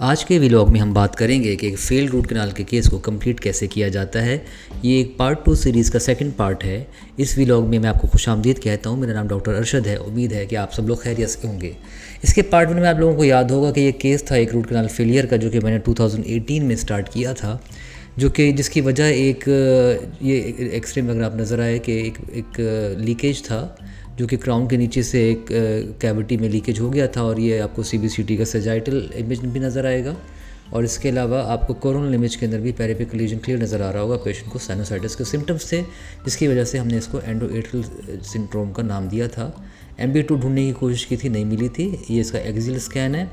आज के व्लॉग में हम बात करेंगे कि एक फेल्ड रूट कैनाल के केस को कंप्लीट कैसे किया जाता है। ये एक पार्ट 2 सीरीज़ का सेकंड पार्ट है। इस व्लॉग में मैं आपको खुशामदीद कहता हूँ। मेरा नाम डॉक्टर अरशद है। उम्मीद है कि आप सब लोग खैरियत से होंगे। इसके पार्ट 1 में आप लोगों को याद होगा कि ये केस था एक रूट कैनाल फेलियर का, जो कि मैंने 2018 में स्टार्ट किया था, जो कि जिसकी वजह ये एक्सरे में अगर आप नज़र आए कि एक लीकेज था, जो कि क्राउन के नीचे से एक कैविटी में लीकेज हो गया था। और ये आपको CBCT का सेजाइटल इमेज भी नज़र आएगा, और इसके अलावा आपको कोरोनल इमेज के अंदर भी पेरिफेरल लीजन क्लियर नज़र आ रहा होगा। पेशेंट को साइनोसाइटिस के सिम्टम्स थे, जिसकी वजह से हमने इसको एंडोएट्रियल सिंड्रोम का नाम दिया था। MB2 ढूंढने की कोशिश की थी, नहीं मिली थी। ये इसका एक्सियल स्कैन है,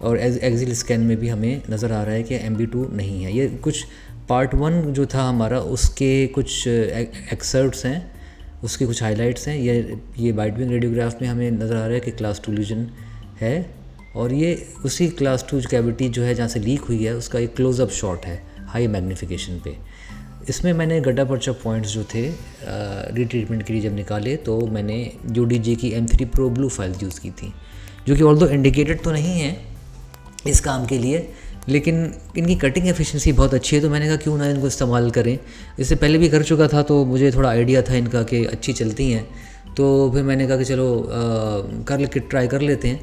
और एक्सियल स्कैन में भी हमें नज़र आ रहा है कि MB2 नहीं है। ये कुछ पार्ट 1 जो था हमारा, उसके कुछ एक्सर्ट्स हैं, उसके कुछ हाइलाइट्स हैं। ये वाइड विंग रेडियोग्राफ में हमें नज़र आ रहा है कि क्लास 2 लीजन है, और ये उसी क्लास 2 कैविटी जो है जहाँ से लीक हुई है, उसका एक क्लोज़अप शॉट है हाई मैग्नीफिकेशन पे। इसमें मैंने गड्ढा पर्चा पॉइंट्स जो थे रीट्रीटमेंट के लिए जब निकाले, तो मैंने UDG की M3 Pro blue files use की थी, जो कि ऑल्दो इंडिकेटेड तो नहीं है इस काम के लिए, लेकिन इनकी कटिंग एफिशिएंसी बहुत अच्छी है, तो मैंने कहा क्यों ना इनको इस्तेमाल करें। इससे पहले भी कर चुका था, तो मुझे थोड़ा आइडिया था इनका कि अच्छी चलती हैं। तो फिर मैंने कहा कि चलो ट्राई कर लेते हैं।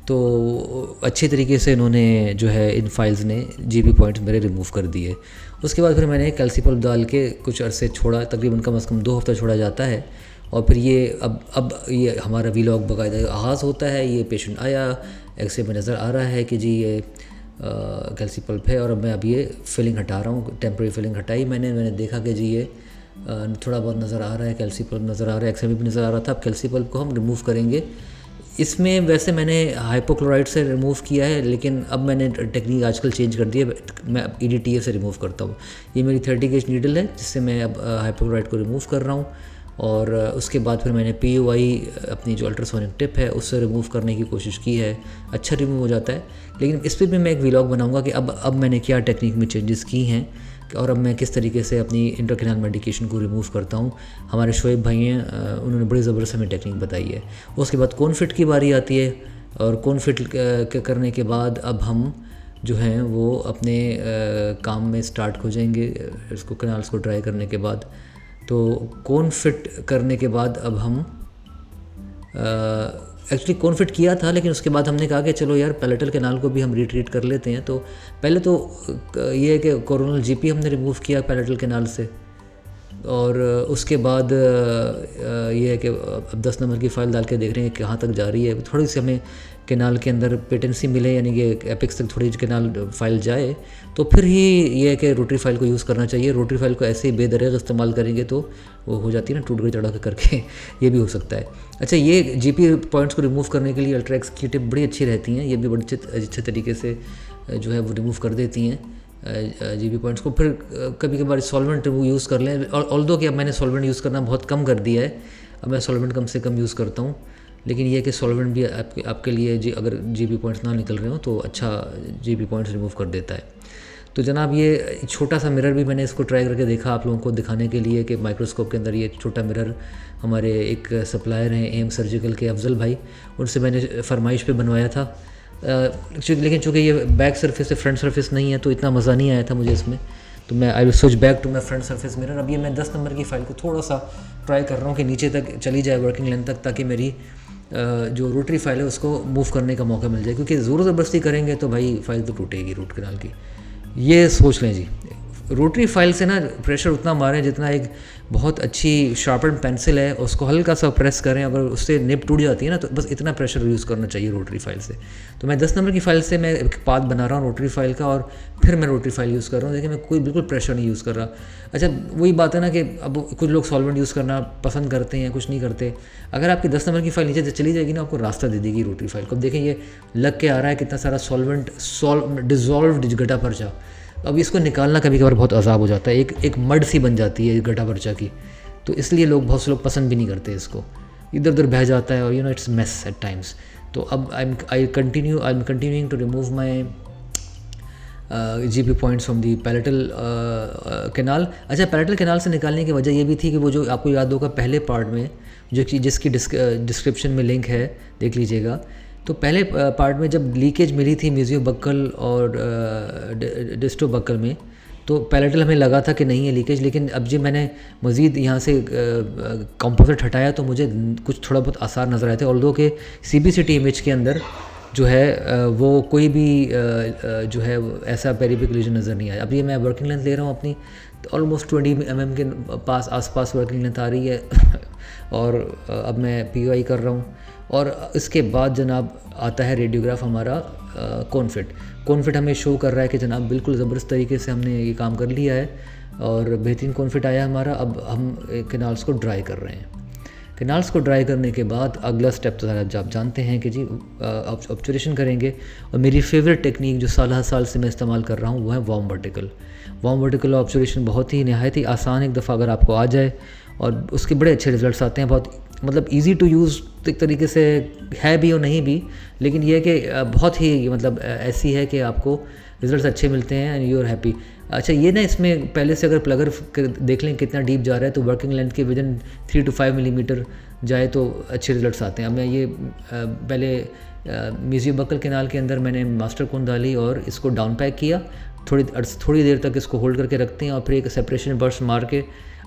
तो अच्छे तरीके से इन्होंने जो है इन फाइल्स ने GB पॉइंट्स मेरे रिमूव कर दिए। उसके बाद फिर मैंने कैल्सीपल्प डाल के कुछ अरसे छोड़ा, तकरीबन कम से कम 2 हफ्ता छोड़ा जाता है। और फिर ये अब ये हमारा व्लॉग बाकायदा आगाज़ होता है। ये पेशेंट आया, एक्सरे में नज़र आ रहा है कि जी ये कैल्सीपल्प है, और अब मैं ये फिलिंग हटा रहा हूँ। टेम्प्रेरी फिलिंग हटाई मैंने देखा कि जी ये थोड़ा बहुत नज़र आ रहा है, कैल्सीपल्प नज़र आ रहा है, एक्सरे में भी नज़र आ रहा था। अब कैल्सीपल्प को हम रिमूव करेंगे। इसमें वैसे मैंने हाइपोक्लोराइड से रिमूव किया है, लेकिन अब मैंने टेक्निक आजकल चेंज कर दी है। मैं अब EDTA से रिमूव करता हूँ। ये मेरी 30 गेज नीडल है, जिससे मैं अब हाइपोक्लोराइड को रिमूव कर रहा हूँ। और उसके बाद फिर मैंने POI अपनी जो अल्ट्रासोनिक टिप है उससे रिमूव करने की कोशिश की है। अच्छा रिमूव हो जाता है। लेकिन इस पर भी मैं एक व्लॉग बनाऊंगा कि अब मैंने क्या टेक्निक में चेंजेस की हैं, और अब मैं किस तरीके से अपनी इंट्राकैनाल मेडिकेशन को रिमूव करता हूँ। हमारे शोएब भाई हैं, उन्होंने बड़ी ज़बरदस्त हमें टेक्निक बताई है। उसके बाद कॉनफिट की बारी आती है, और कॉनफिट करने के बाद अब हम जो हैं वो अपने काम में स्टार्ट हो जाएंगे। इसको कैनाल्स को ड्राई करने के बाद, तो कोन फिट करने के बाद अब हम एक्चुअली कोन फिट किया था, लेकिन उसके बाद हमने कहा कि चलो यार पैलेटल कैनाल को भी हम रिट्रीट कर लेते हैं। तो पहले तो ये है कि कोरोनल GP हमने रिमूव किया पैलेटल कैनाल से, और उसके बाद ये है कि अब 10 नंबर की फ़ाइल डाल के देख रहे हैं कहाँ तक जा रही है। थोड़ी सी हमें कैनाल के अंदर पेटेंसी मिले, यानी कि एपिक्स तक थोड़ी कैनाल फाइल जाए, तो फिर ही ये है कि रोटरी फाइल को यूज़ करना चाहिए। रोटरी फाइल को ऐसे ही बेदरेग इस्तेमाल करेंगे तो वो हो जाती है ना, टूट गई तड़ा करके ये भी हो सकता है। अच्छा, ये GP पॉइंट्स को रिमूव करने के लिए अल्ट्राएक्स की टिप बड़ी अच्छी रहती हैं। ये भी बड़े अच्छे तरीके से जो है वो रिमूव कर देती हैं GB पॉइंट्स को। फिर कभी कभार सॉल्वेंट वो यूज़ कर लें, और ऑल्दो कि अब मैंने सॉल्वेंट यूज़ करना बहुत कम कर दिया है। अब मैं सॉल्वेंट कम से कम यूज़ करता हूँ, लेकिन ये कि सॉल्वेंट भी आपके लिए अगर GB पॉइंट्स ना निकल रहे हो तो अच्छा GB पॉइंट्स रिमूव कर देता है। तो जनाब, ये छोटा सा मिरर भी मैंने इसको ट्राई करके देखा आप लोगों को दिखाने के लिए कि माइक्रोस्कोप के अंदर ये छोटा मिरर हमारे एक सप्लायर हैं AM सर्जिकल के अफजल भाई, उनसे मैंने फरमाइश पे बनवाया था। लेकिन चूँकि ये बैक सरफेस से फ्रंट सरफेस नहीं है, तो इतना मज़ा नहीं आया था मुझे इसमें। तो मैं I will switch back to my front surface mirror. अब ये मैं 10 नंबर की फ़ाइल को थोड़ा सा ट्राई कर रहा हूँ कि नीचे तक चली जाए वर्किंग लेंथ तक, ताकि मेरी जो रोटरी फाइल है उसको मूव करने का मौका मिल जाए। क्योंकि ज़ोर ज़बरदस्ती करेंगे तो भाई फाइल तो टूटेगी रूट कैनाल की। ये सोच लें जी, रोटरी फाइल से ना प्रेशर उतना मारें जितना एक बहुत अच्छी शार्पन पेंसिल है, उसको हल्का सा प्रेस करें, अगर उससे निब टूट जाती है ना, तो बस इतना प्रेशर यूज़ करना चाहिए रोटरी फाइल से। तो मैं 10 नंबर की फ़ाइल से मैं एक पाथ बना रहा हूँ रोटरी फाइल का, और फिर मैं रोटरी फाइल यूज़ कर रहा हूँ। देखिए, मैं कोई बिल्कुल प्रेशर नहीं यूज़ कर रहा। अच्छा, वही बात है ना कि अब कुछ लोग सॉल्वेंट यूज़ करना पसंद करते हैं, कुछ नहीं करते। अगर आपकी 10 नंबर की फ़ाइल नीचे चली जाएगी ना, आपको रास्ता दे देगी रोटरी फाइल को। अब देखें, ये लग के आ रहा है कितना सारा सॉल्वेंट डिज़ोल्व्ड गड्ढा पर्चा। अब इसको निकालना कभी कभार बहुत अजाब हो जाता है, एक मड सी बन जाती है गड्ढा पर्चा की। तो इसलिए बहुत से लोग पसंद भी नहीं करते इसको, इधर उधर बह जाता है, और इट्स मेस एट टाइम्स। तो अब I am continuing to remove my GB points from the palatal canal. अच्छा, पैलेटल कैनाल से निकालने की वजह ये भी थी कि वो जो आपको याद होगा पहले पार्ट में, जो कि जिसकी डिस्क्रिप्शन में लिंक है, देख लीजिएगा, तो पहले पार्ट में जब लीकेज मिली थी मेजियो बक्कल और डिस्टो बक्कल में, तो पैलेटल हमें लगा था कि नहीं है लीकेज, लेकिन अब जब मैंने मज़ीद यहाँ से कंपोजिट हटाया तो मुझे कुछ थोड़ा बहुत आसार नज़र आए थे। ऑल्दो के सीबीसीटी इमेज के अंदर जो है वो कोई भी जो है ऐसा पेरिफेरल लीजन नज़र नहीं आया। अब ये मैं वर्किंग लेंथ ले रहा हूँ अपनी, तो ऑलमोस्ट 20 mm के पास आसपास वर्किंग लेंथ आ रही है और अब मैं POI कर रहा हूँ। और इसके बाद जनाब आता है रेडियोग्राफ हमारा कॉन्फिट हमें शो कर रहा है कि जनाब बिल्कुल ज़बरदस्त तरीके से हमने ये काम कर लिया है और बेहतरीन कॉन्फिट आया हमारा। अब हम कैनाल्स को ड्राई कर रहे हैं। कैनाल्स को ड्राई करने के बाद अगला स्टेप तो आप जानते हैं कि जी ऑब्जर्वेशन करेंगे। और मेरी फेवरेट टेक्निक जो साल से मैं इस्तेमाल कर रहा हूँ वो है वार्म वर्टिकल ऑब्जर्वेशन। बहुत ही नहायत ही आसान एक दफ़ा अगर आपको आ जाए और उसके बड़े अच्छे रिजल्ट्स आते हैं। बहुत मतलब इजी टू यूज़ एक तरीके से है भी और नहीं भी, लेकिन ये है कि बहुत ही मतलब ऐसी है कि आपको रिजल्ट्स अच्छे मिलते हैं एंड यू आर हैप्पी। अच्छा ये ना इसमें पहले से अगर प्लगर देख लें कितना डीप जा रहा है, तो वर्किंग लेंथ के विजन 3 to 5 मिलीमीटर जाए तो अच्छे रिजल्ट्स आते हैं। अब मैं ये पहले मेजियो बक्कल कैनाल के अंदर मैंने मास्टर कोन डाली और इसको डाउन पैक किया। थोड़ी देर तक इसको होल्ड करके रखते हैं और फिर एक सेपरेशन बर्स्ट मार के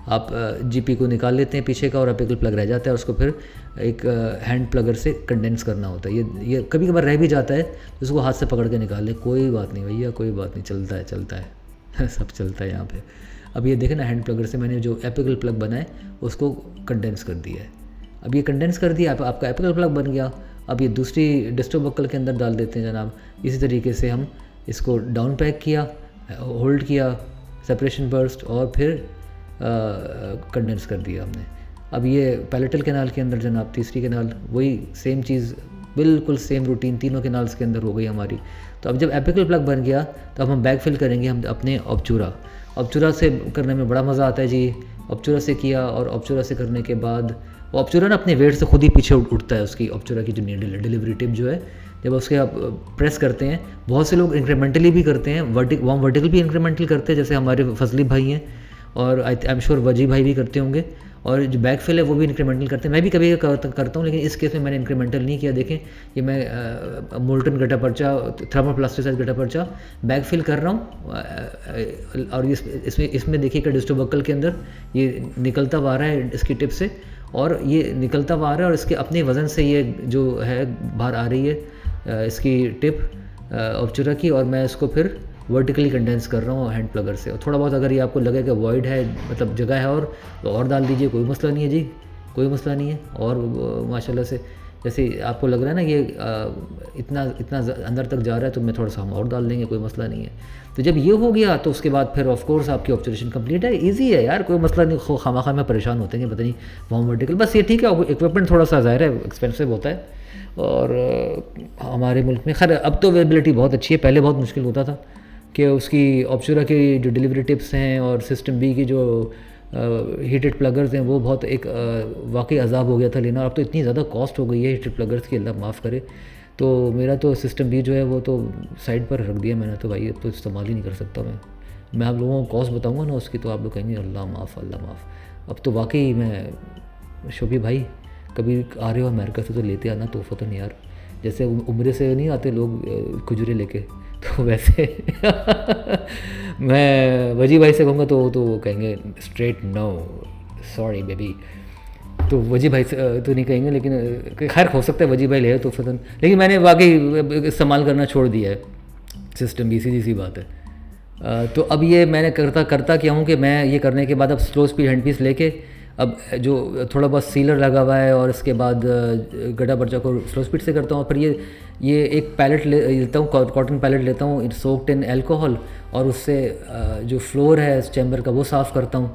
आप GP को निकाल लेते हैं पीछे का और अपिकल प्लग रह जाता है। उसको फिर एक हैंड प्लगर से कंडेंस करना होता है। ये कभी कभार रह भी जाता है, उसको हाथ से पकड़ के निकाल लें, कोई बात नहीं भैया, कोई बात नहीं, चलता है सब चलता है यहाँ पे। अब ये देखें ना, हैंड प्लगर से मैंने जो एपिकल प्लग बनाए उसको कंडेंस कर दिया है। अब ये कंडेंस कर दिया, आपका एपिकल प्लग बन गया। अब ये दूसरी डिस्टो बक्कल के अंदर डाल देते हैं जनाब। इसी तरीके से हम इसको डाउन पैक किया, होल्ड किया, सेपरेशन बर्स्ट और फिर कंडेंस कर दिया हमने। अब ये पैलेटल कैनाल के अंदर जनाब तीसरी कैनाल वही सेम चीज़, बिल्कुल सेम रूटीन तीनों कैनाल्स के अंदर हो गई हमारी। तो अब जब एपिकल प्लग बन गया तो अब हम बैक फिल करेंगे हम अपने ऑब्चूरा से करने में बड़ा मज़ा आता है जी। ऑब्चूरा से किया और ऑब्चूरा से करने के बाद ऑब्चूरा ना अपने वेट से खुद ही पीछे उठता है। उसकी ऑब्चूरा की जो नीडल है, डिलीवरी टिप जो है, जब उसके आप प्रेस करते हैं, बहुत से लोग इंक्रीमेंटली भी करते हैं, वर्टिकल भी इंक्रीमेंटल करते हैं, जैसे हमारे फजली भाई हैं और आई एम श्योर वजी भाई भी करते होंगे। और जो बैक फिल है वो भी इंक्रीमेंटल करते हैं, मैं भी कभी करता हूँ, लेकिन इस केस में मैंने इंक्रीमेंटल नहीं किया। देखें ये मैं मोल्टन गटा पर्चा, थर्मोप्लास्टिसाइज गटा पर्चा बैक फिल कर रहा हूँ। और इसमें देखिए कि डिस्टो बक्कल के अंदर ये निकलता हुआ आ रहा है इसकी टिप से, और ये निकलता हुआ आ रहा है और इसके अपने वज़न से ये जो है बाहर आ रही है इसकी टिप ऑब्चूरा की, और मैं इसको फिर वर्टिकली कंडेंस कर रहा हूँ हैंड प्लगर से। और थोड़ा बहुत अगर ये आपको लगे कि वॉइड है, मतलब जगह है और डाल दीजिए, कोई मसला नहीं है जी, कोई मसला नहीं है। और माशाल्लाह से जैसे आपको लग रहा है ना ये इतना अंदर तक जा रहा है, तो मैं थोड़ा सा हम और डाल देंगे, कोई मसला नहीं है। तो जब ये हो गया तो उसके बाद फिर ऑफ कोर्स आपकी ऑब्जर्वेशन कंप्लीट है। इजी है यार, कोई मसला नहीं। खामा में परेशान होते हैं, पता नहीं वहाँ वर्टिकल, बस ये ठीक है। इक्विपमेंट थोड़ा सा ज़ाहिर है एक्सपेंसिव होता है, और हमारे मुल्क में खैर अब तो अवेलेबिलिटी बहुत अच्छी है। पहले बहुत मुश्किल होता था कि उसकी ऑब्चूरा की जो डिलीवरी टिप्स हैं और सिस्टम बी की जो हीटेड प्लगर्स हैं वो बहुत एक वाकई अजाब हो गया था लेना। अब तो इतनी ज़्यादा कॉस्ट हो गई है हीटेड प्लगर्स की, अल्लाह माफ़ करे। तो मेरा तो सिस्टम बी जो है वो तो साइड पर रख दिया मैंने, तो भाई अब तो इस्तेमाल ही नहीं कर सकता मैं आप लोगों को कॉस्ट बताऊँगा ना उसकी, तो आप लोग कहेंगे अल्लाह माफ़ अल्लाह माफ़। अब तो वाकई मैं शोभी भाई कभी आ रहे हो अमेरिका से तो लेते आना तोहफ़ा तो नहीं यार, जैसे उम्र से नहीं आते लोग खजूरें लेके, तो वैसे मैं वजी भाई से कहूँगा तो कहेंगे स्ट्रेट नो सॉरी बेबी। तो वजी भाई से तो नहीं कहेंगे, लेकिन खैर हो सकता है वजी भाई ले तो फिर, लेकिन मैंने वाकई इस्तेमाल करना छोड़ दिया है सिस्टम भी, सीधी सी बात है। तो अब ये मैंने करता क्या हूँ कि मैं ये करने के बाद अब स्लो स्पीड हैंड पीस लेके, अब जो थोड़ा बहुत सीलर लगा हुआ है और इसके बाद गड्ढा पर्चा को स्लो स्पीड से करता हूँ। फिर ये एक पैलेट लेता हूँ, कॉटन पैलेट लेता हूँ, इट्स सोक्ड इन अल्कोहल, और उससे जो फ्लोर है इस चैम्बर का वो साफ़ करता हूँ।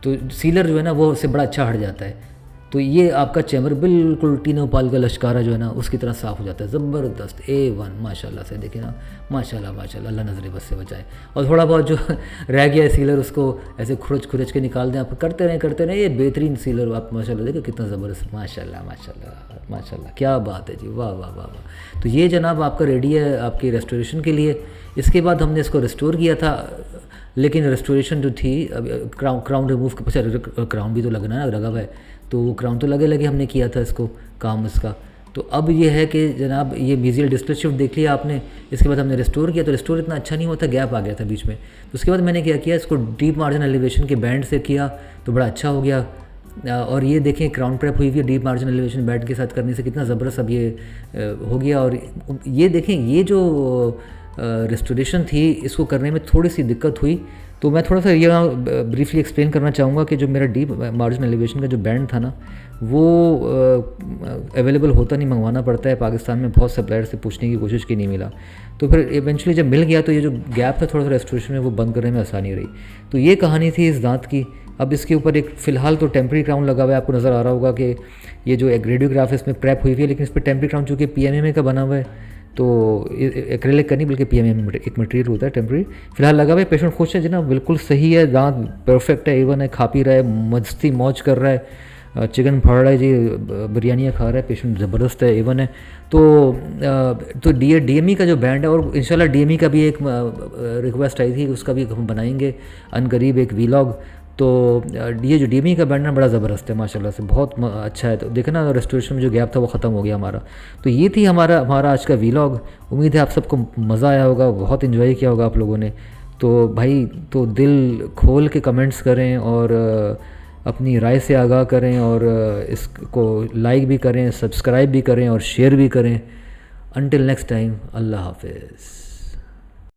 तो सीलर जो है ना वो उससे बड़ा अच्छा हट जाता है। तो ये आपका चैम्बर बिल्कुल टीनो पाल का लश्कारा जो है ना उसकी तरह साफ़ हो जाता है, ज़बरदस्त A1 माशाल्लाह से। देखिए ना माशाल्लाह अल्लाह नज़र बस से बचाए। और थोड़ा बहुत जो रह गया है सीलर उसको ऐसे खुरच के निकाल दें, आप करते रहें। ये बेहतरीन सीलर आप माशाल्लाह देखो कितना ज़बरदस्त, माशाल्लाह क्या बात है जी, वाह वाह वाह वाह। तो ये जनाब आपका रेडी है आपकी रेस्टोरेशन के लिए। इसके बाद हमने इसको रिस्टोर किया था, लेकिन रेस्टोरेशन जो थी अब क्राउन रिमूव क्राउन भी तो लगना है, लगा हुआ है, तो वो क्राउन तो लगे हमने किया था इसको काम इसका। तो अब ये है कि जनाब ये मेजियल डिस्प्ले शिफ्ट देख लिया आपने, इसके बाद हमने रिस्टोर किया, तो रिस्टोर इतना अच्छा नहीं होता, गैप आ गया था बीच में। तो उसके बाद मैंने क्या किया, इसको डीप मार्जिन एलिवेशन के बैंड से किया तो बड़ा अच्छा हो गया। और ये देखें क्राउन प्रेप हुई हुई है डीप मार्जिन एलिवेशन बैंड के साथ करने से कितना ज़बरदस्त अब ये हो गया। और ये देखें ये जो रेस्टोरेशन थी इसको करने में थोड़ी सी दिक्कत हुई, तो मैं थोड़ा सा ये ब्रीफली एक्सप्लेन करना चाहूँगा कि जो मेरा डीप मार्जिन एलिवेशन का जो बैंड था ना वो अवेलेबल होता नहीं, मंगवाना पड़ता है पाकिस्तान में, बहुत सप्लायर से पूछने की कोशिश की नहीं मिला। तो फिर इवेंचुअली जब मिल गया तो ये जो गैप था थोड़ा सा रेस्टोरेशन में वो बंद करने में आसानी रही। तो ये कहानी थी इस दांत की। अब इसके ऊपर एक फ़िलहाल तो टेम्प्रेरी क्राउन लगा हुआ है, आपको नज़र आ रहा होगा कि ये जो एक रेडियोग्राफ है इसमें प्रेप हुई हुई है, लेकिन इस पर टेम्प्रेरी क्राउन चूँकि PMMA का बना हुआ है तो एक्रेलिक का नहीं बल्कि PMMA एक मटेरियल होता है टेम्प्रेरी, फिलहाल लगा हुआ है। पेशेंट खुश है जी ना, बिल्कुल सही है, दांत परफेक्ट है, एवन है, खा पी रहा है, मस्ती मौज कर रहा है, चिकन फाड़ रहा है जी, बिरयानियाँ खा रहा है, पेशेंट ज़बरदस्त है, एवन है। तो DME का जो बैंड है, और इंशाल्लाह DME का भी एक रिक्वेस्ट आई थी, उसका भी हम बनाएंगे अनकरीब एक वीलॉग। तो ये जो DME का बैंड है बड़ा ज़बरदस्त है माशाल्लाह से, बहुत अच्छा है। तो देखे ना रेस्टोरेशन में जो गैप था वो ख़त्म हो गया हमारा। तो ये थी हमारा आज का वीलॉग। उम्मीद है आप सबको मज़ा आया होगा, बहुत इन्जॉय किया होगा आप लोगों ने। तो भाई तो दिल खोल के कमेंट्स करें और अपनी राय से आगाह करें, और इसको लाइक भी करें, सब्सक्राइब भी करें और शेयर भी करें। अनटिल नेक्स्ट टाइम, अल्लाह हाफिज़।